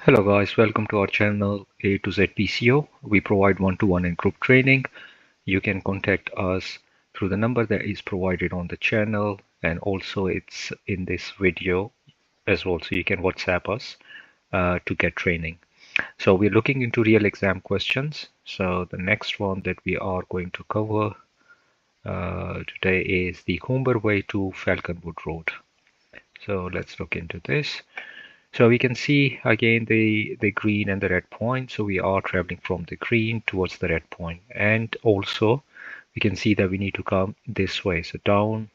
Hello guys, welcome to our channel A to Z PCO. We provide one-to-one and group training. You can contact us through the number that is provided on the channel, and also it's in this video as well, so you can WhatsApp us to get training. So we're looking into real exam questions. So the next one that we are going to cover today is the Coomber Way to Falconwood Road. So let's look into this. So we can see again the green and the red point. So we are traveling from the green towards the red point. And also we can see that we need to come this way. So down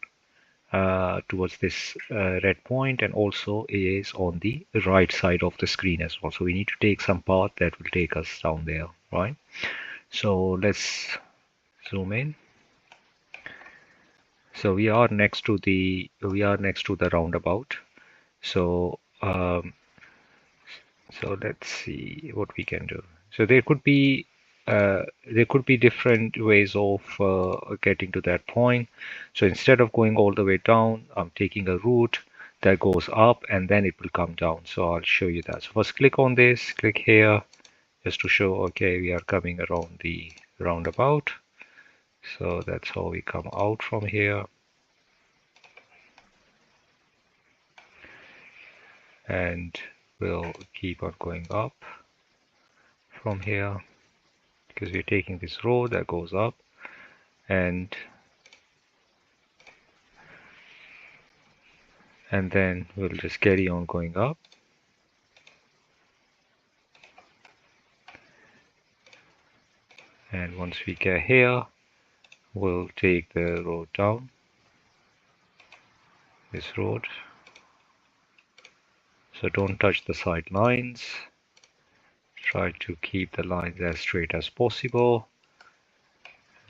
towards this red point, and also is on the right side of the screen as well. So we need to take some path that will take us down there, right? So let's zoom in. So we are next to the roundabout. So so let's see what we can do. So there could be different ways of getting to that point. So instead of going all the way down, I'm taking a route that goes up and then it will come down. So I'll show you that. So first click on this, click here, just to show, okay, we are coming around the roundabout. So that's how we come out from here. And we'll keep on going up from here, because we're taking this road that goes up, and then we'll just carry on going up. And once we get here, we'll take the road down, this road. So don't touch the side lines. Try to keep the lines as straight as possible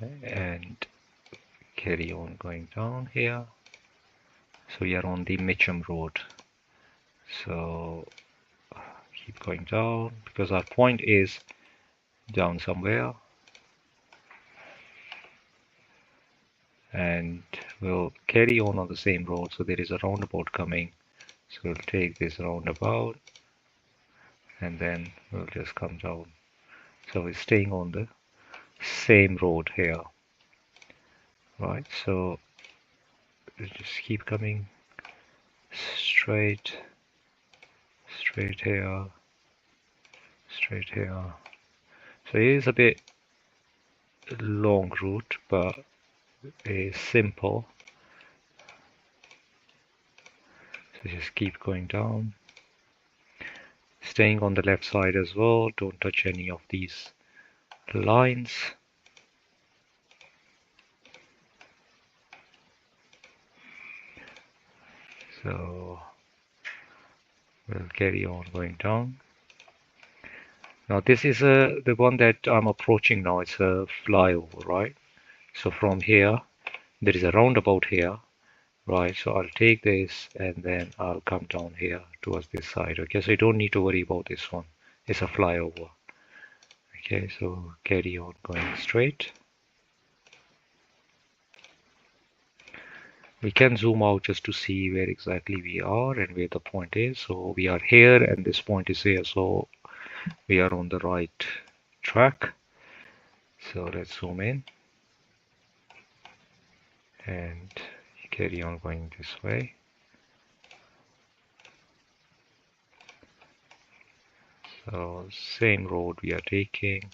and carry on going down here. So we are on the Mitcham Road. So keep going down because our point is down somewhere. And we'll carry on the same road. So there is a roundabout coming. So we'll take this roundabout and then we'll just come down. So we're staying on the same road here, right? So we'll just keep coming straight here, straight here. So it is a bit long route, but it's simple. So just keep going down, staying on the left side as well. Don't touch any of these lines. So we'll carry on going down. Now this is the one that I'm approaching now. It's a flyover, right? So from here, there is a roundabout here, right? So I'll take this and then I'll come down here towards this side. Okay, so you don't need to worry about this one. It's a flyover. Okay, so carry on going straight. We can zoom out just to see where exactly we are and where the point is. So we are here and this point is here. So we are on the right track. So let's zoom in and carry on going this way. So same road we are taking.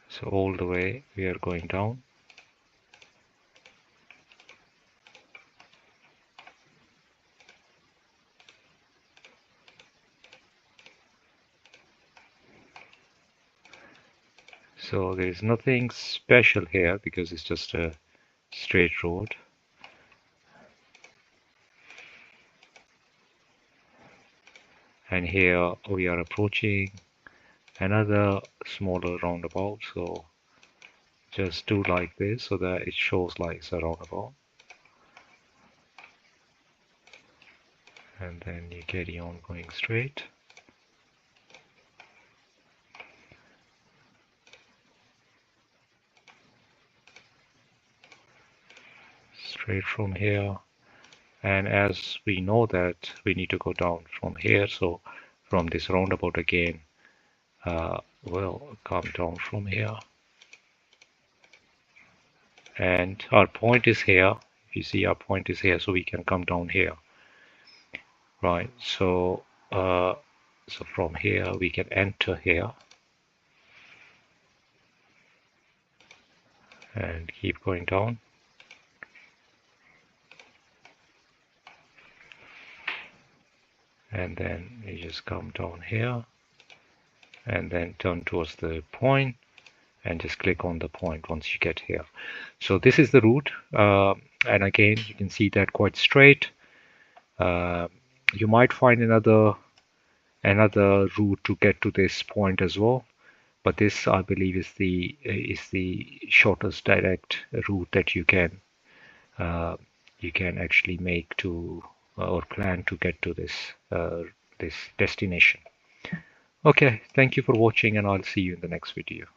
So all the way we are going down. So there is nothing special here because it's just a straight road. And here we are approaching another smaller roundabout. So just do like this so that it shows like it's a roundabout. And then you carry on going straight. Straight from here. And as we know that we need to go down from here, so from this roundabout again, we'll come down from here. And our point is here. If you see, our point is here, so we can come down here. Right, so so from here we can enter here and keep going down. And then you just come down here and then turn towards the point and just click on the point once you get here. So this is the route, and again you can see that quite straight. You might find another route to get to this point as well, but this I believe is the shortest direct route that you can actually make to or plan to get to this destination. Okay, thank you for watching, and I'll see you in the next video.